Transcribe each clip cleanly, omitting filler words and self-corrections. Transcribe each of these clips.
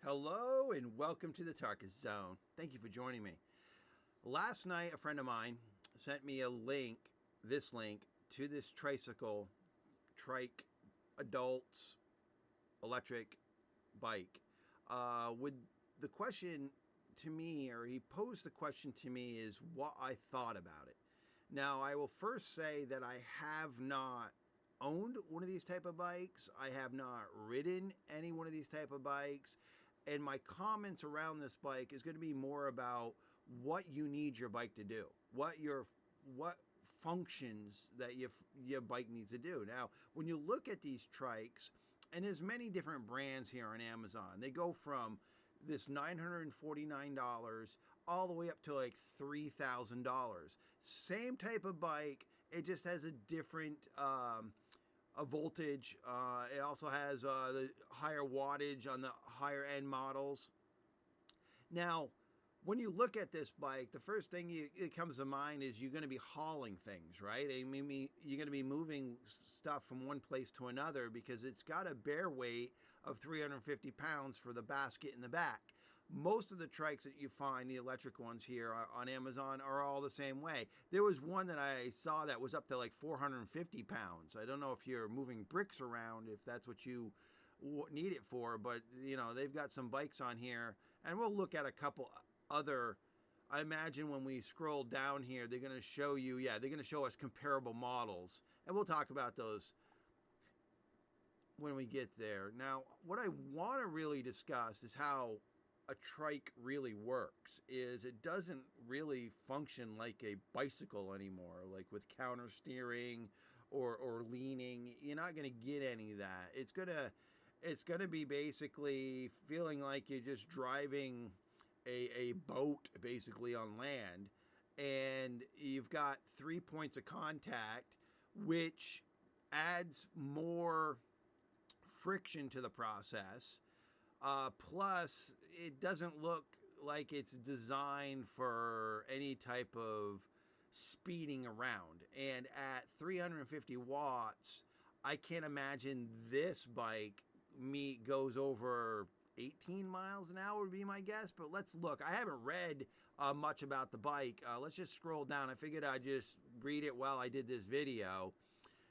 Hello and welcome to the Tarkus Zone. Thank you for joining me. Last night, a friend of mine sent me a link, to this Tricycle, Trike, adults, electric bike. With the question to me, or he posed the question to me, is what I thought about it. Now, I will first say that I have not owned one of these type of bikes. I have not ridden any one of these type of bikes. And my comments around this bike is going to be more about what you need your bike to do, what functions that your bike needs to do. Now, when you look at these trikes, and there's many different brands here on Amazon, they go from this $949 all the way up to like $3,000. Same type of bike, it just has a different a voltage. It also has the higher wattage on the higher end models. Now, when you look at this bike, the first thing it comes to mind is you're going to be hauling things, right? I mean, you're going to be moving stuff from one place to another because it's got a bare weight of 350 pounds for the basket in the back. Most of the trikes that you find, the electric ones here on Amazon, are all the same way. There was one that I saw that was up to like 450 pounds. I don't know if you're moving bricks around, if that's what you need it for, but you know, they've got some bikes on here, and we'll look at a couple other. I imagine when we scroll down here, they're going to show you, they're going to show us comparable models, and we'll talk about those when we get there. Now, what I want to really discuss is how a trike really works. Is it doesn't really function like a bicycle anymore, like with counter steering or leaning. You're not going to get any of that. It's gonna be basically feeling like you're just driving a boat basically on land, and you've got 3 points of contact, which adds more friction to the process. Plus, it doesn't look like it's designed for any type of speeding around. And at 350 watts, I can't imagine this bike goes over 18 miles an hour would be my guess. But let's look. I haven't read much about the bike. Let's just scroll down. I figured I'd just read it while I did this video.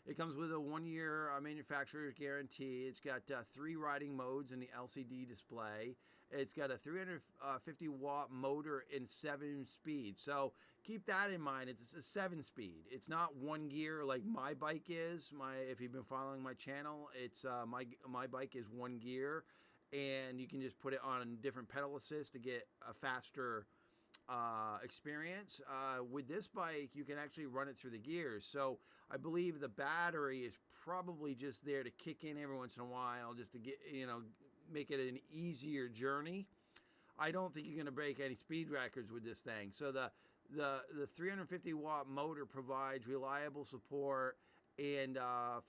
It comes with a 1-year manufacturer's guarantee. It's got 3 riding modes in the LCD display. It's got a 350 watt motor in 7 speeds. So keep that in mind. It's a 7-speed. It's not 1 gear like my bike is. If you've been following my channel, it's my bike is 1 gear, and you can just put it on different pedal assist to get a faster experience. With this bike, you can actually run it through the gears. So I believe the battery is probably just there to kick in every once in a while, just to get, make it an easier journey. I don't think you're going to break any speed records with this thing. So the 350 watt motor provides reliable support and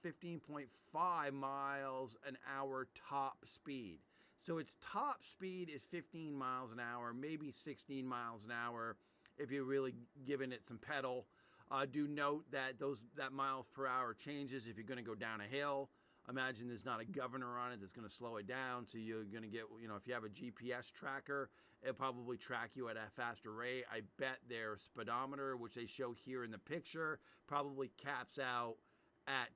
15.5 miles an hour top speed. So its top speed is 15 miles an hour, maybe 16 miles an hour if you're really giving it some pedal. Do note that that miles per hour changes if you're going to go down a hill. Imagine there's not a governor on it that's going to slow it down. So you're going to get, if you have a GPS tracker, it'll probably track you at a faster rate. I bet their speedometer, which they show here in the picture, probably caps out at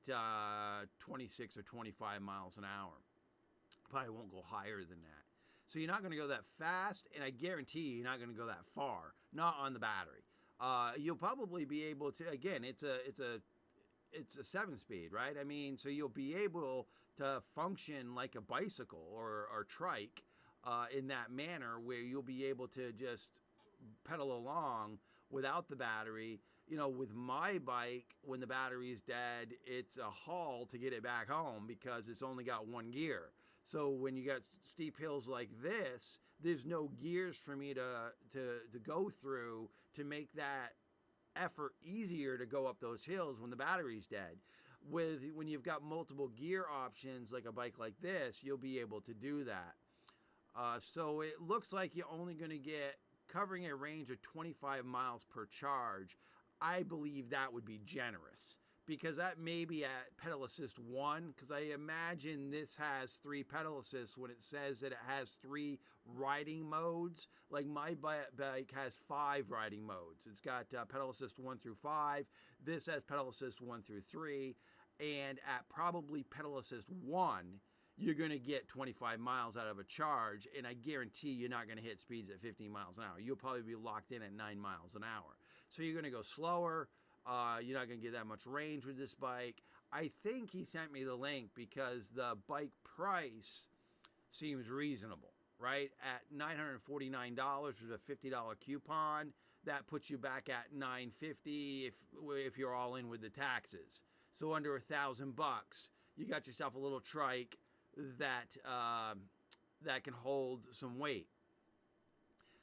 26 or 25 miles an hour. Probably won't go higher than that. So you're not going to go that fast, and I guarantee you're not going to go that far. Not on the battery. You'll probably be able to. Again, it's a 7-speed, right? I mean, so you'll be able to function like a bicycle or trike in that manner, where you'll be able to just pedal along without the battery. With my bike, when the battery is dead, it's a haul to get it back home because it's only got 1 gear. So when you got steep hills like this, there's no gears for me to go through to make that effort easier to go up those hills when the battery's dead. When you've got multiple gear options like a bike like this, you'll be able to do that. So it looks like you're only going to get covering a range of 25 miles per charge. I believe that would be generous. because that may be at pedal assist 1, because I imagine this has 3 pedal assists when it says that it has 3 riding modes. Like my bike has 5 riding modes. It's got pedal assist 1 through 5. This has pedal assist 1 through 3. And at probably pedal assist 1, you're going to get 25 miles out of a charge, and I guarantee you're not going to hit speeds at 15 miles an hour. You'll probably be locked in at 9 miles an hour. So you're going to go slower. You're not going to get that much range with this bike. I think he sent me the link because the bike price seems reasonable, right? At $949 with a $50 coupon, that puts you back at $950 if you're all in with the taxes. So under $1,000, you got yourself a little trike that that can hold some weight.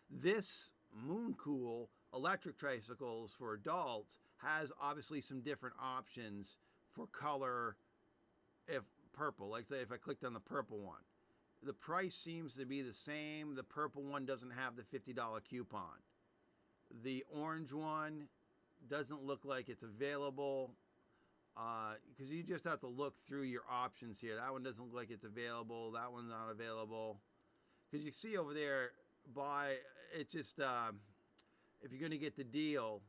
This MOONCOOL electric tricycles for adults has obviously some different options for color. If purple, like say if I clicked on the purple one, the price seems to be the same. The purple one doesn't have the $50 coupon. The orange one doesn't look like it's available, because you just have to look through your options here. That one doesn't look like it's available. That one's not available. Because you see over there, it's just if you're going to get the deal,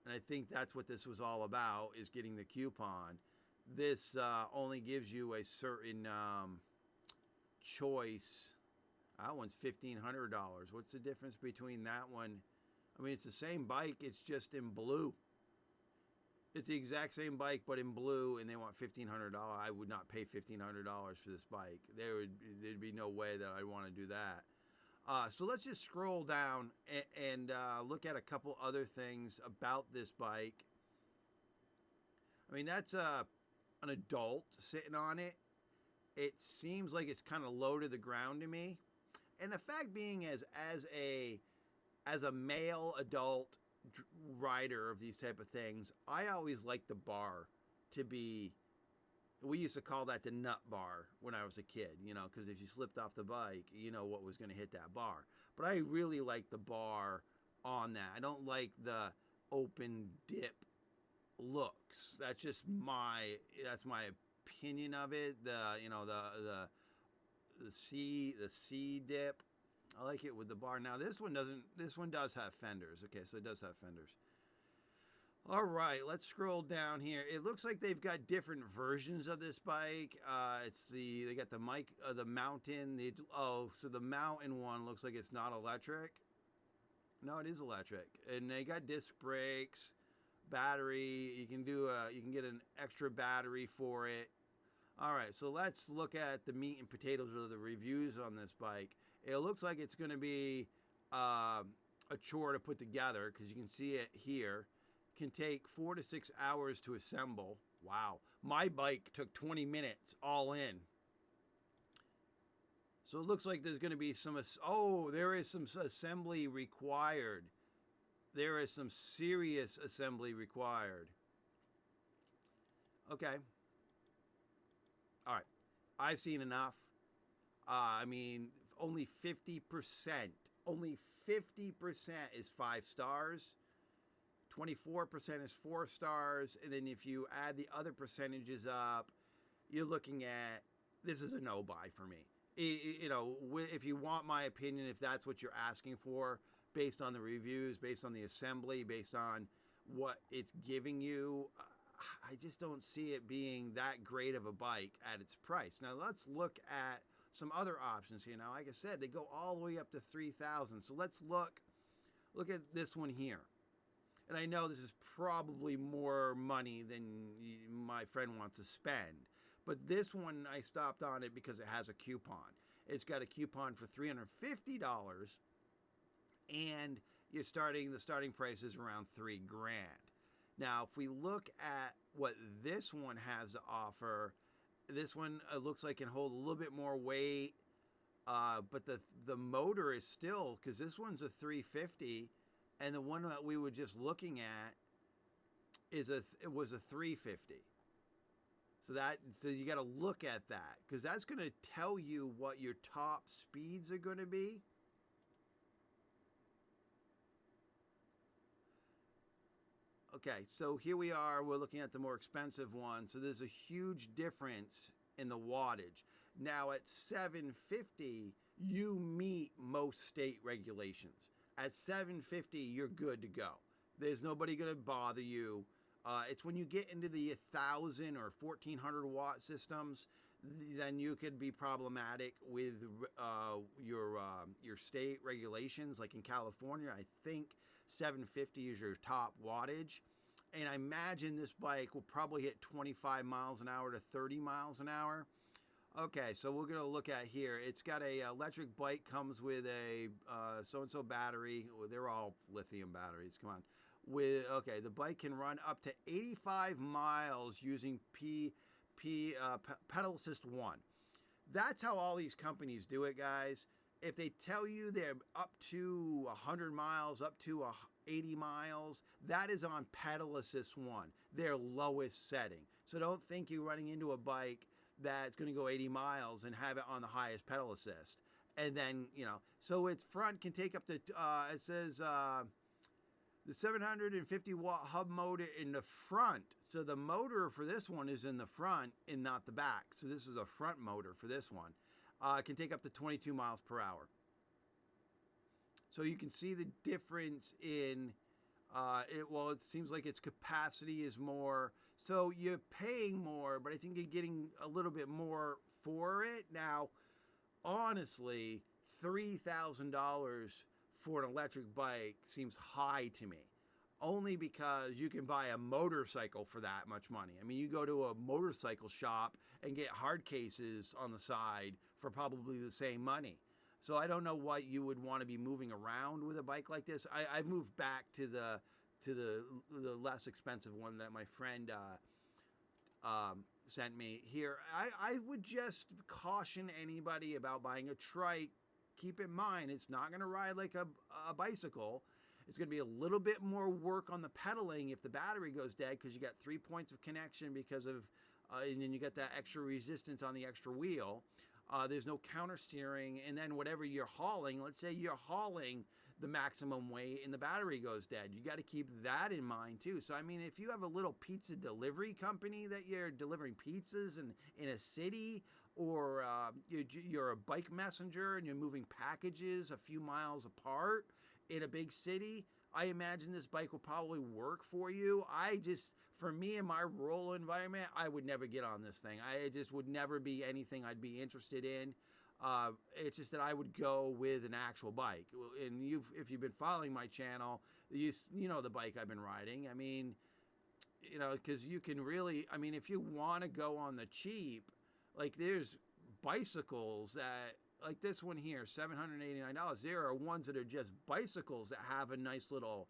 and I think that's what this was all about, is getting the coupon. This only gives you a certain choice. That one's $1,500. What's the difference between that one? I mean, it's the same bike. It's just in blue. It's the exact same bike, but in blue, and they want $1,500. I would not pay $1,500 for this bike. There'd be no way that I'd want to do that. So let's just scroll down and look at a couple other things about this bike. I mean, that's an adult sitting on it. It seems like it's kind of low to the ground to me. And the fact being, as a male adult rider of these type of things, I always like the bar to be, we used to call that the nut bar when I was a kid, because if you slipped off the bike, you know what was going to hit that bar. But I really like the bar on that. I don't like the open dip looks. That's my opinion of it. The C dip. I like it with the bar. Now this one doesn't. This one does have fenders. Okay, so it does have fenders. All right, let's scroll down here. It looks like they've got different versions of this bike. They got the mountain. So the mountain one looks like it's not electric. No, it is electric, and they got disc brakes, battery. You can get an extra battery for it. All right, so let's look at the meat and potatoes of the reviews on this bike. It looks like it's going to be a chore to put together, because you can see it here. Can take 4 to 6 hours to assemble. Wow. My bike took 20 minutes all in. So it looks like there's going to be there is some assembly required. There is some serious assembly required. Okay. All right. I've seen enough. I mean, only 50%. Only 50% is 5 stars. 24% is 4 stars, and then if you add the other percentages up, you're looking at, this is a no buy for me. If you want my opinion, if that's what you're asking for, based on the reviews, based on the assembly, based on what it's giving you, I just don't see it being that great of a bike at its price. Now let's look at some other options here. Now, like I said, they go all the way up to $3,000. So let's look at this one here. And I know this is probably more money than my friend wants to spend. But this one, I stopped on it because it has a coupon. It's got a coupon for $350, and the starting price is around $3,000. Now, if we look at what this one has to offer, this one looks like it can hold a little bit more weight, but the motor is still, because this one's a 350, and the one that we were just looking at was a 350. So you got to look at that, because that's going to tell you what your top speeds are going to be. Okay, so here we are. We're looking at the more expensive one. So there's a huge difference in the wattage. Now at 750, you meet most state regulations. At 750, you're good to go. There's nobody going to bother you. It's when you get into the 1,000 or 1,400 watt systems, then you could be problematic with your state regulations. Like in California, I think 750 is your top wattage. And I imagine this bike will probably hit 25 miles an hour to 30 miles an hour. Okay, so we're going to look at here. It's got a electric bike, comes with a so-and-so battery. Well, they're all lithium batteries. Come on. Okay, the bike can run up to 85 miles using pedal assist 1. That's how all these companies do it, guys. If they tell you they're up to 100 miles, up to 80 miles, that is on pedal assist 1, their lowest setting. So don't think you're running into a bike that's going to go 80 miles and have it on the highest pedal assist. And then, so its front can take up to, it says the 750 watt hub motor in the front. So the motor for this one is in the front and not the back. So this is a front motor for this one. It can take up to 22 miles per hour. So you can see the difference in it seems like its capacity is more. So you're paying more, but I think you're getting a little bit more for it. Now, honestly, $3,000 for an electric bike seems high to me. Only because you can buy a motorcycle for that much money. I mean, you go to a motorcycle shop and get hard cases on the side for probably the same money. So I don't know what you would want to be moving around with a bike like this. I've moved back to the less expensive one that my friend sent me here. I would just caution anybody about buying a Trike. Keep in mind, it's not going to ride like a bicycle. It's going to be a little bit more work on the pedaling if the battery goes dead, because you got 3 points of connection because of, and then you got that extra resistance on the extra wheel. There's no counter steering, and then whatever you're hauling, let's say you're hauling the maximum weight and the battery goes dead. You got to keep that in mind too. So I mean, if you have a little pizza delivery company that you're delivering pizzas in a city, or you're a bike messenger and you're moving packages a few miles apart in a big city, I imagine this bike will probably work for you. For me in my rural environment, I would never get on this thing. I just would never be anything I'd be interested in. It's just that I would go with an actual bike. And if you've been following my channel, you know the bike I've been riding. I mean, because you can really, I mean, if you want to go on the cheap, like there's bicycles that, like this one here, $789. There are ones that are just bicycles that have a nice little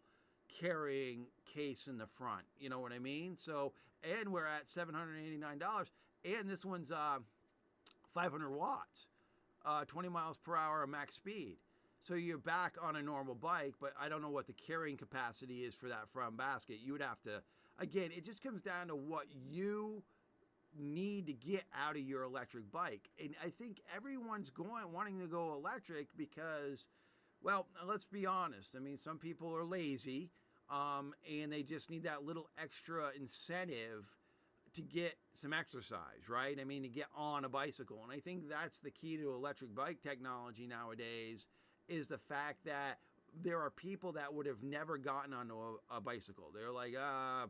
carrying case in the front. You know what I mean? So, and we're at $789, and this one's 500 watts, 20 miles per hour max speed. So you're back on a normal bike, but I don't know what the carrying capacity is for that front basket. You would have to, again, it just comes down to what you need to get out of your electric bike. And I think everyone's wanting to go electric because, well, let's be honest. I mean, some people are lazy, and they just need that little extra incentive to get some exercise, right? I mean, to get on a bicycle. And I think that's the key to electric bike technology nowadays, is the fact that there are people that would have never gotten onto a bicycle. They're like,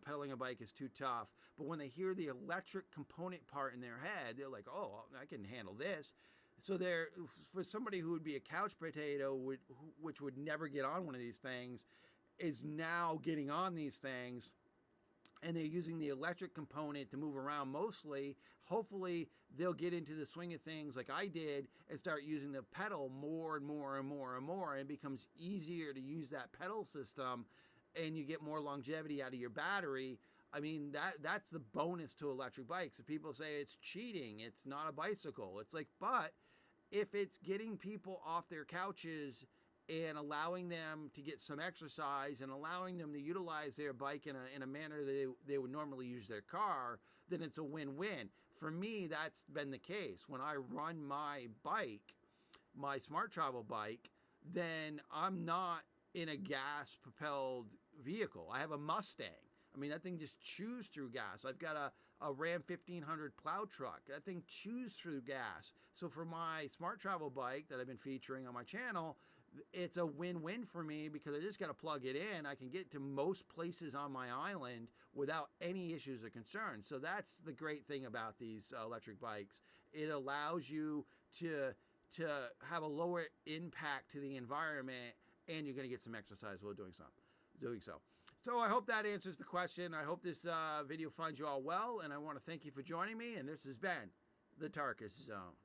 pedaling a bike is too tough. But when they hear the electric component part in their head, they're like, oh, I can handle this. So for somebody who would be a couch potato, which would never get on one of these things, is now getting on these things, and they're using the electric component to move around mostly. Hopefully they'll get into the swing of things like I did and start using the pedal more and more and more and more, and it becomes easier to use that pedal system, and you get more longevity out of your battery. I mean, that's the bonus to electric bikes. If people say it's cheating, it's not a bicycle. It's like, but if it's getting people off their couches and allowing them to get some exercise and allowing them to utilize their bike in a manner that they would normally use their car, then it's a win-win. For me, that's been the case. When I run my bike, my Smart Travel bike, then I'm not in a gas-propelled vehicle. I have a Mustang. I I mean, that thing just chews through gas. I've got a Ram 1500 plow truck. That thing chews through gas. So for my Smart Travel bike that I've been featuring on my channel, it's a win-win for me because I just got to plug it in. I can get to most places on my island without any issues or concerns. So that's the great thing about these electric bikes. It allows you to have a lower impact to the environment, and you're going to get some exercise while doing so. So I hope that answers the question. I hope this video finds you all well, and I want to thank you for joining me. And this has been the Tarkus Zone.